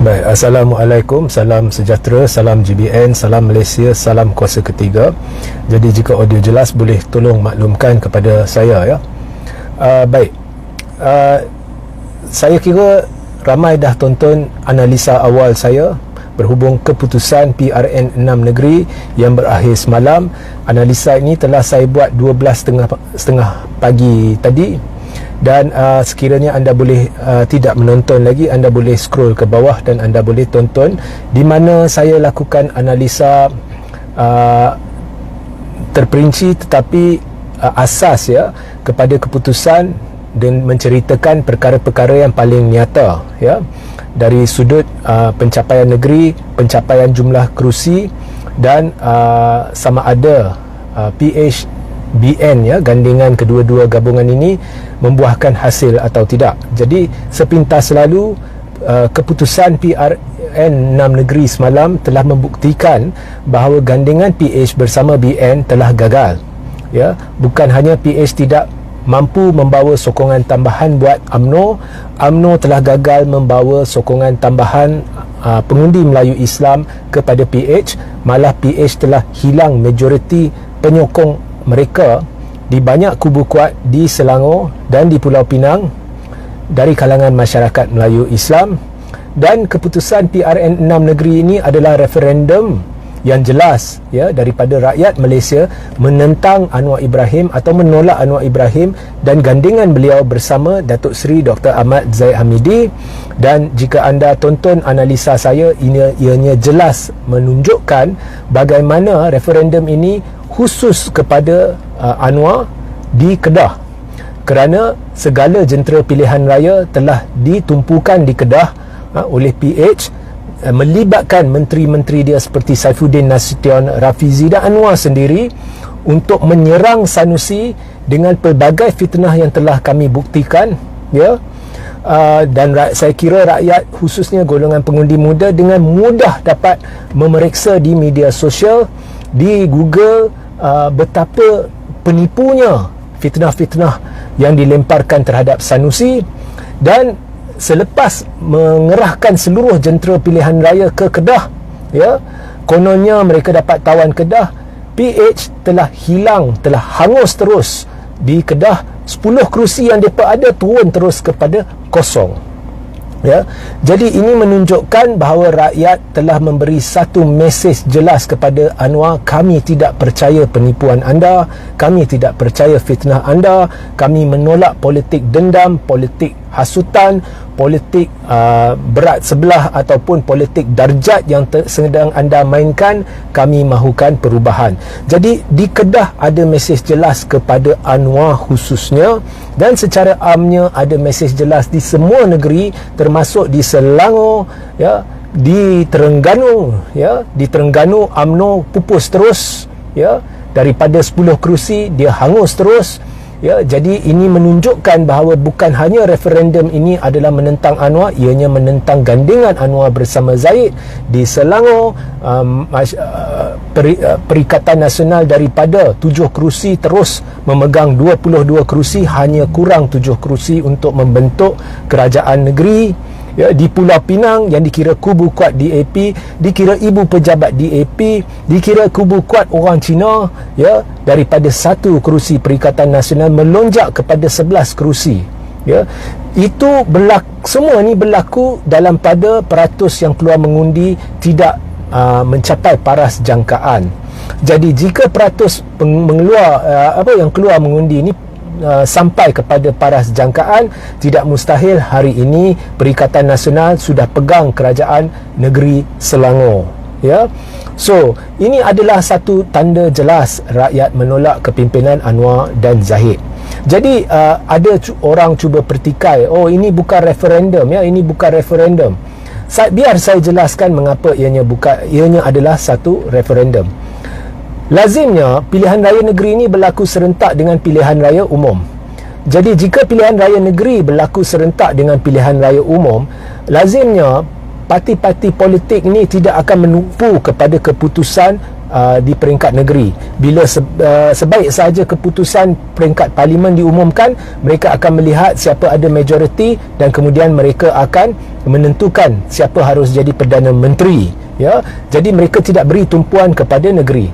Baik, Assalamualaikum, salam sejahtera, salam GBN, salam Malaysia, salam kuasa ketiga. Jadi jika audio jelas boleh tolong maklumkan kepada saya ya. Baik, saya kira ramai dah tonton analisa awal saya berhubung keputusan PRN 6 negeri yang berakhir semalam. Analisa ini telah saya buat 12.30 pagi tadi. Dan sekiranya anda boleh tidak menonton lagi, anda boleh scroll ke bawah dan anda boleh tonton di mana saya lakukan analisa terperinci tetapi asas ya kepada keputusan dan menceritakan perkara-perkara yang paling nyata ya dari sudut pencapaian negeri, pencapaian jumlah kerusi dan sama ada PHBN ya, gandingan kedua-dua gabungan ini membuahkan hasil atau tidak. Jadi sepintas lalu keputusan PRN 6 negeri semalam telah membuktikan bahawa gandingan PH bersama BN telah gagal ya. Bukan hanya PH tidak mampu membawa sokongan tambahan buat UMNO telah gagal membawa sokongan tambahan pengundi Melayu Islam kepada PH, malah PH telah hilang majoriti penyokong mereka di banyak kubu kuat di Selangor dan di Pulau Pinang dari kalangan masyarakat Melayu Islam. Dan keputusan PRN 6 negeri ini adalah referendum yang jelas ya daripada rakyat Malaysia menentang Anwar Ibrahim atau menolak Anwar Ibrahim dan gandingan beliau bersama Datuk Seri Dr. Ahmad Zahid Hamidi. Dan jika anda tonton analisa saya, ianya jelas menunjukkan bagaimana referendum ini khusus kepada Anwar di Kedah, kerana segala jentera pilihan raya telah ditumpukan di Kedah oleh PH, melibatkan menteri-menteri dia seperti Saifuddin Nasution, Rafizi dan Anwar sendiri untuk menyerang Sanusi dengan pelbagai fitnah yang telah kami buktikan ya. Dan saya kira rakyat khususnya golongan pengundi muda dengan mudah dapat memeriksa di media sosial, di Google, betapa penipunya fitnah-fitnah yang dilemparkan terhadap Sanusi. Dan selepas mengerahkan seluruh jentera pilihan raya ke Kedah ya, kononnya mereka dapat tawan Kedah, PH telah hilang, telah hangus terus di Kedah. 10 kerusi yang mereka ada turun terus kepada kosong ya. Jadi ini menunjukkan bahawa rakyat telah memberi satu mesej jelas kepada Anwar: kami tidak percaya penipuan anda, kami tidak percaya fitnah anda, kami menolak politik dendam, politik hasutan, politik berat sebelah ataupun politik darjat yang sedang anda mainkan. Kami mahukan perubahan. Jadi di Kedah ada mesej jelas kepada Anwar khususnya, dan secara amnya ada mesej jelas di semua negeri termasuk di Selangor ya, di Terengganu ya. Di Terengganu UMNO pupus terus ya, daripada 10 kerusi dia hangus terus ya. Jadi ini menunjukkan bahawa bukan hanya referendum ini adalah menentang Anwar, ianya menentang gandingan Anwar bersama Zahid di Selangor. Perikatan Nasional daripada 7 kerusi terus memegang 22 kerusi, hanya kurang 7 kerusi untuk membentuk kerajaan negeri ya. Di Pulau Pinang yang dikira kubu kuat DAP, dikira ibu pejabat DAP, dikira kubu kuat orang Cina ya, daripada 1 kerusi Perikatan Nasional melonjak kepada 11 kerusi ya. Itu semua ni berlaku dalam pada peratus yang keluar mengundi tidak mencapai paras jangkaan. Jadi jika peratus yang keluar mengundi ni sampai kepada paras jangkaan, tidak mustahil hari ini Perikatan Nasional sudah pegang kerajaan negeri Selangor ya. So ini adalah satu tanda jelas rakyat menolak kepimpinan Anwar dan Zahid. Jadi ada orang cuba pertikai, oh ini bukan referendum ya, ini bukan referendum. Biar saya jelaskan mengapa ianya adalah satu referendum. Lazimnya pilihan raya negeri ini berlaku serentak dengan pilihan raya umum. Jadi jika pilihan raya negeri berlaku serentak dengan pilihan raya umum, lazimnya parti-parti politik ini tidak akan menumpu kepada keputusan di peringkat negeri. Bila sebaik sahaja keputusan peringkat parlimen diumumkan, mereka akan melihat siapa ada majoriti dan kemudian mereka akan menentukan siapa harus jadi Perdana Menteri, ya. Jadi mereka tidak beri tumpuan kepada negeri.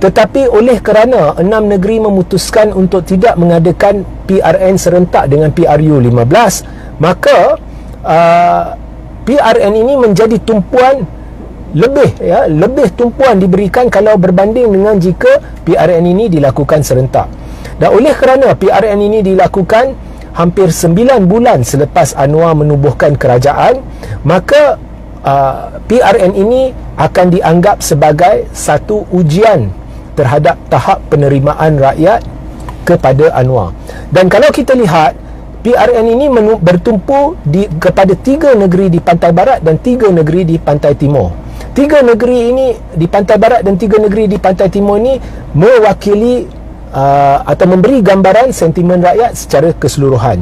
Tetapi oleh kerana 6 negeri memutuskan untuk tidak mengadakan PRN serentak dengan PRU 15, maka PRN ini menjadi tumpuan lebih tumpuan diberikan kalau berbanding dengan jika PRN ini dilakukan serentak. Dan oleh kerana PRN ini dilakukan hampir 9 bulan selepas Anwar menubuhkan kerajaan, maka PRN ini akan dianggap sebagai satu ujian terhadap tahap penerimaan rakyat kepada Anwar. Dan kalau kita lihat, PRN ini bertumpu kepada 3 negeri di pantai barat dan 3 negeri di pantai timur. 3 negeri ini di pantai barat dan 3 negeri di pantai timur ini mewakili atau memberi gambaran sentimen rakyat secara keseluruhan.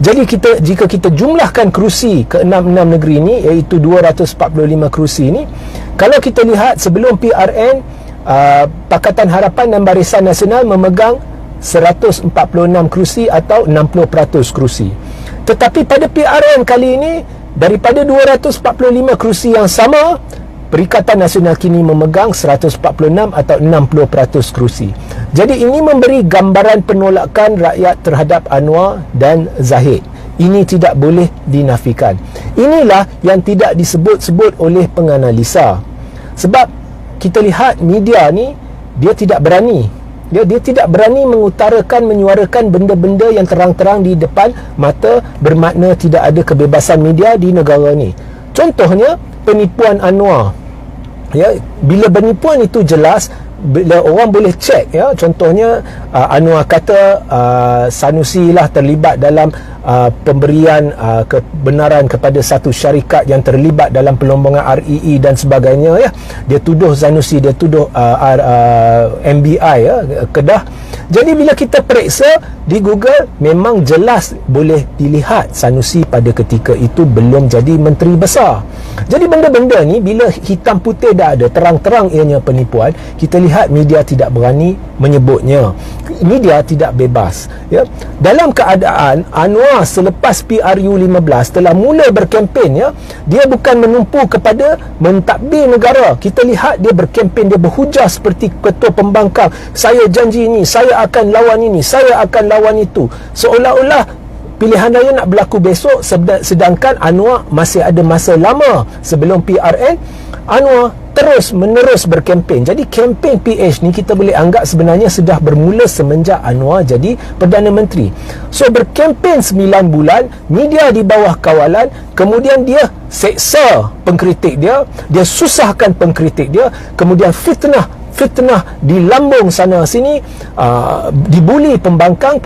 Jadi jika kita jumlahkan kerusi ke 6 negeri ini, iaitu 245 kerusi ini, kalau kita lihat sebelum PRN, Pakatan Harapan dan Barisan Nasional memegang 146 kerusi atau 60% kerusi. Tetapi pada PRN kali ini, daripada 245 kerusi yang sama, Perikatan Nasional kini memegang 146 atau 60% kerusi. Jadi ini memberi gambaran penolakan rakyat terhadap Anwar dan Zahid. Ini tidak boleh dinafikan. Inilah yang tidak disebut-sebut oleh penganalisa. Sebab kita lihat media ni, dia tidak berani. Dia tidak berani menyuarakan benda-benda yang terang-terang di depan mata, bermakna tidak ada kebebasan media di negara ni. Contohnya penipuan Anwar. Ya, bila penipuan itu jelas, bila orang boleh cek, ya, contohnya Anwar kata Sanusi lah terlibat dalam pemberian kebenaran kepada satu syarikat yang terlibat dalam pelombongan REE dan sebagainya, ya. Dia tuduh Sanusi, dia tuduh MBI, ya, Kedah. Jadi bila kita periksa di Google, memang jelas boleh dilihat Sanusi pada ketika itu belum jadi menteri besar. Jadi benda-benda ni bila hitam putih dah ada, terang-terang ianya penipuan, kita lihat media tidak berani menyebutnya. Media tidak bebas, ya. Dalam keadaan Anwar selepas PRU 15 telah mula berkempen, ya, dia bukan menumpu kepada mentadbir negara. Kita lihat dia berkempen, dia berhujah seperti ketua pembangkang, saya janji ini, saya akan lawan ini, saya akan lawan itu, seolah-olah pilihan raya nak berlaku besok, sedangkan Anwar masih ada masa lama sebelum PRN. Anwar terus menerus berkempen. Jadi kempen PH ni kita boleh anggap sebenarnya sudah bermula semenjak Anwar jadi Perdana Menteri. So berkempen 9 bulan, media di bawah kawalan, kemudian dia seksa pengkritik dia susahkan pengkritik dia, kemudian fitnah di lambung sana sini, dibuli pembangkang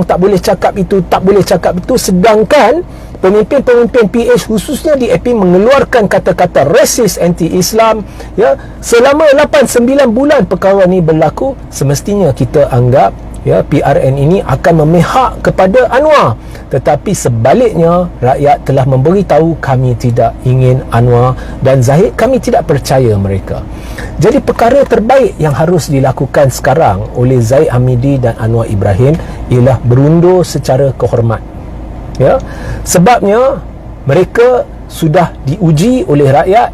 tak boleh cakap itu, sedangkan pemimpin-pemimpin PH khususnya di AP mengeluarkan kata-kata rasis, anti-Islam, ya. Selama 8-9 bulan perkara ni berlaku, semestinya kita anggap, ya, PRN ini akan memihak kepada Anwar. Tetapi sebaliknya, rakyat telah memberitahu kami tidak ingin Anwar dan Zahid, kami tidak percaya mereka. Jadi perkara terbaik yang harus dilakukan sekarang oleh Zahid Hamidi dan Anwar Ibrahim ialah berundur secara kehormat, ya. Sebabnya mereka sudah diuji oleh rakyat,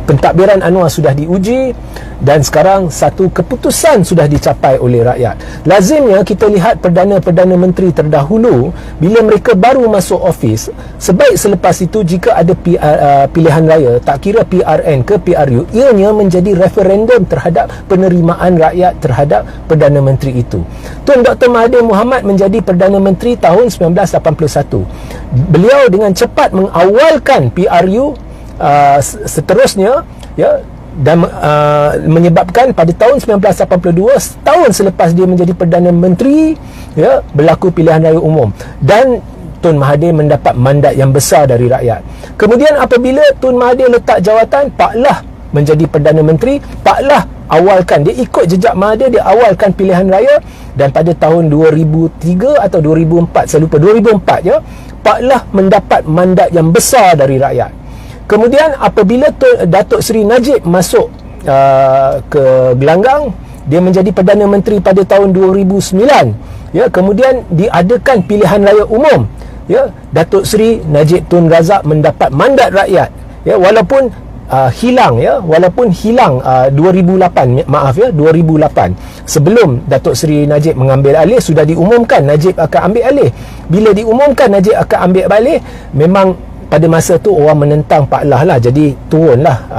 pentadbiran Anwar sudah diuji, dan sekarang satu keputusan sudah dicapai oleh rakyat. Lazimnya kita lihat Perdana Menteri terdahulu, bila mereka baru masuk ofis, sebaik selepas itu jika ada pilihan raya, tak kira PRN ke PRU, ianya menjadi referendum terhadap penerimaan rakyat terhadap Perdana Menteri itu. Tun Dr. Mahathir Mohamad menjadi Perdana Menteri tahun 1981. Beliau dengan cepat mengawalkan PRU seterusnya, ya, dan menyebabkan pada tahun 1982, setahun selepas dia menjadi Perdana Menteri, ya, berlaku pilihan raya umum dan Tun Mahathir mendapat mandat yang besar dari rakyat. Kemudian apabila Tun Mahathir letak jawatan, Pak Lah menjadi Perdana Menteri, Pak Lah awalkan, dia ikut jejak Mahathir, dia awalkan pilihan raya, dan pada tahun 2003 atau 2004, saya lupa, 2004, ya, Pak Lah mendapat mandat yang besar dari rakyat. Kemudian apabila Datuk Seri Najib masuk ke gelanggang. Dia menjadi Perdana Menteri pada tahun 2009. Ya, kemudian diadakan pilihan raya umum. Ya, Datuk Seri Najib Tun Razak mendapat mandat rakyat. Ya, walaupun hilang 2008, 2008 sebelum Datuk Seri Najib mengambil alih, sudah diumumkan Najib akan ambil alih. Bila diumumkan Najib akan ambil alih, memang pada masa tu orang menentang Pak Lah lah, jadi turunlah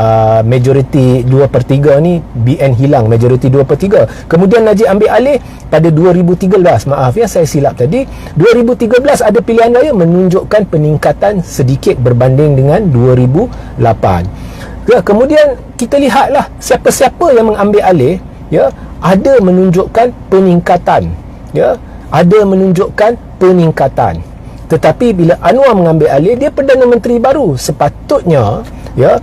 majoriti 2/3 ni, BN hilang majoriti 2/3. Kemudian Najib ambil alih pada 2013. Maaf ya, saya silap tadi. 2013 ada pilihan raya menunjukkan peningkatan sedikit berbanding dengan 2008. Ya, kemudian kita lihatlah siapa-siapa yang mengambil alih, ya, ada menunjukkan peningkatan, ya, ada menunjukkan peningkatan. Tetapi bila Anwar mengambil alih, dia Perdana Menteri baru, sepatutnya, ya,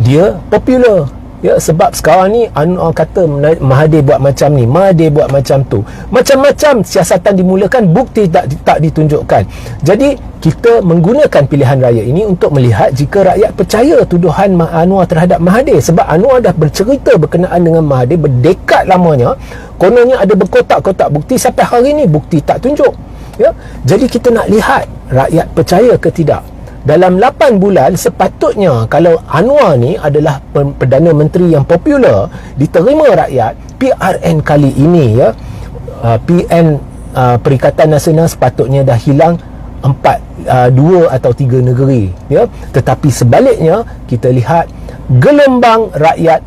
dia popular. Ya, sebab sekarang ni Anwar kata Mahathir buat macam ni, Mahathir buat macam tu, macam-macam siasatan dimulakan, bukti tak ditunjukkan. Jadi kita menggunakan pilihan raya ini untuk melihat jika rakyat percaya tuduhan Anwar terhadap Mahathir. Sebab Anwar dah bercerita berkenaan dengan Mahathir berdekad lamanya, kononnya ada berkotak-kotak bukti, sampai hari ni bukti tak tunjuk. Ya, jadi kita nak lihat rakyat percaya ke tidak. Dalam 8 bulan sepatutnya, kalau Anwar ni adalah Perdana Menteri yang popular, diterima rakyat, PRN kali ini, ya, PN Perikatan Nasional sepatutnya dah hilang 2 atau 3 negeri, ya. Tetapi sebaliknya, kita lihat gelombang rakyat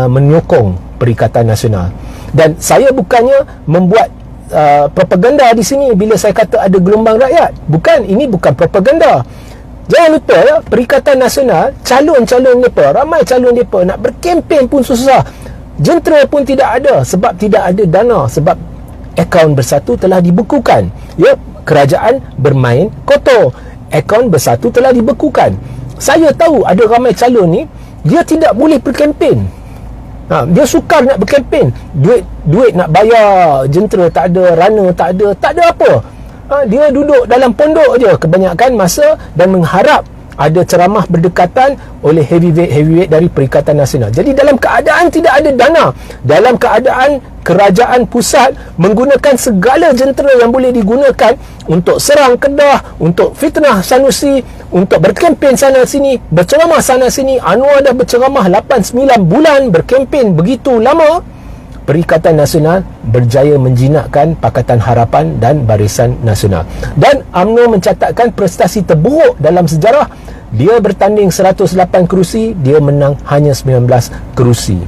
menyokong Perikatan Nasional. Dan saya bukannya membuat propaganda di sini bila saya kata ada gelombang rakyat. Bukan, ini bukan propaganda. Jangan lupa, ya, Perikatan Nasional, calon-calon mereka, ramai calon mereka nak berkempen pun susah. Jentera pun tidak ada sebab tidak ada dana, sebab akaun bersatu telah dibekukan. Ya, kerajaan bermain kotor. Akaun bersatu telah dibekukan. Saya tahu ada ramai calon ni, dia tidak boleh berkempen. Dia sukar nak berkempen, duit nak bayar jentera tak ada, rana tak ada apa. Dia duduk dalam pondok je kebanyakan masa dan mengharap ada ceramah berdekatan oleh heavyweight dari Perikatan Nasional. Jadi dalam keadaan tidak ada dana, dalam keadaan kerajaan pusat menggunakan segala jentera yang boleh digunakan untuk serang Kedah, untuk fitnah Sanusi, untuk berkempen sana sini, berceramah sana sini. Anwar dah berceramah 8-9 bulan, berkempen begitu lama. Perikatan Nasional berjaya menjinakkan Pakatan Harapan dan Barisan Nasional. Dan UMNO mencatatkan prestasi terburuk dalam sejarah. Dia bertanding 108 kerusi, dia menang hanya 19 kerusi.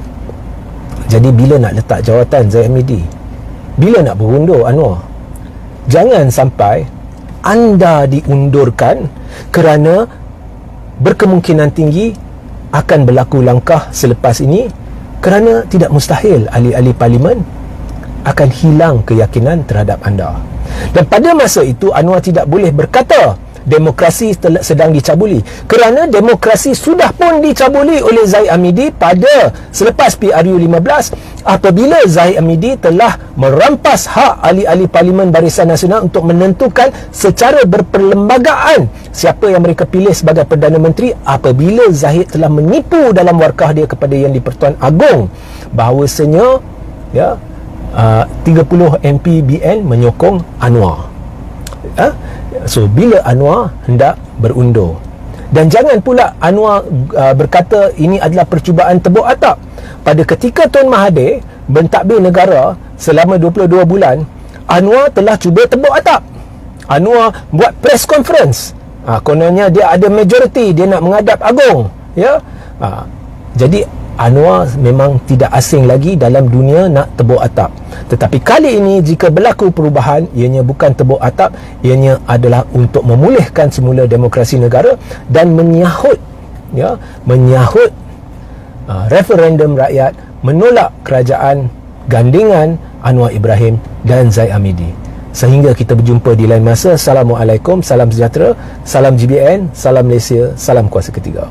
Jadi bila nak letak jawatan Zahid Hamidi? Bila nak berundur Anwar? Jangan sampai anda diundurkan kerana berkemungkinan tinggi akan berlaku langkah selepas ini, kerana tidak mustahil ahli-ahli parlimen akan hilang keyakinan terhadap anda. Dan pada masa itu Anwar tidak boleh berkata demokrasi sedang dicabuli, kerana demokrasi sudah pun dicabuli oleh Zahid Hamidi pada selepas PRU 15, apabila Zahid Hamidi telah merampas hak ahli-ahli parlimen Barisan Nasional untuk menentukan secara berperlembagaan siapa yang mereka pilih sebagai Perdana Menteri, apabila Zahid telah menipu dalam warkah dia kepada Yang di-Pertuan Agong bahawasanya, ya, 30 MP BN menyokong Anwar. So bila Anwar hendak berundur, dan jangan pula Anwar berkata ini adalah percubaan tebuk atap. Pada ketika Tun Mahathir mentadbir negara selama 22 bulan, Anwar telah cuba tebuk atap. Anwar buat press conference, kononnya dia ada majoriti, dia nak menghadap Agong, ya. Jadi Anwar memang tidak asing lagi dalam dunia nak tebuk atap. Tetapi kali ini jika berlaku perubahan, ianya bukan tebuk atap, ianya adalah untuk memulihkan semula demokrasi negara dan menyahut, ya, menyahut referendum rakyat menolak kerajaan gandingan Anwar Ibrahim dan Zahid Hamidi. Sehingga kita berjumpa di lain masa. Assalamualaikum, salam sejahtera, salam GBN, salam Malaysia, salam kuasa ketiga.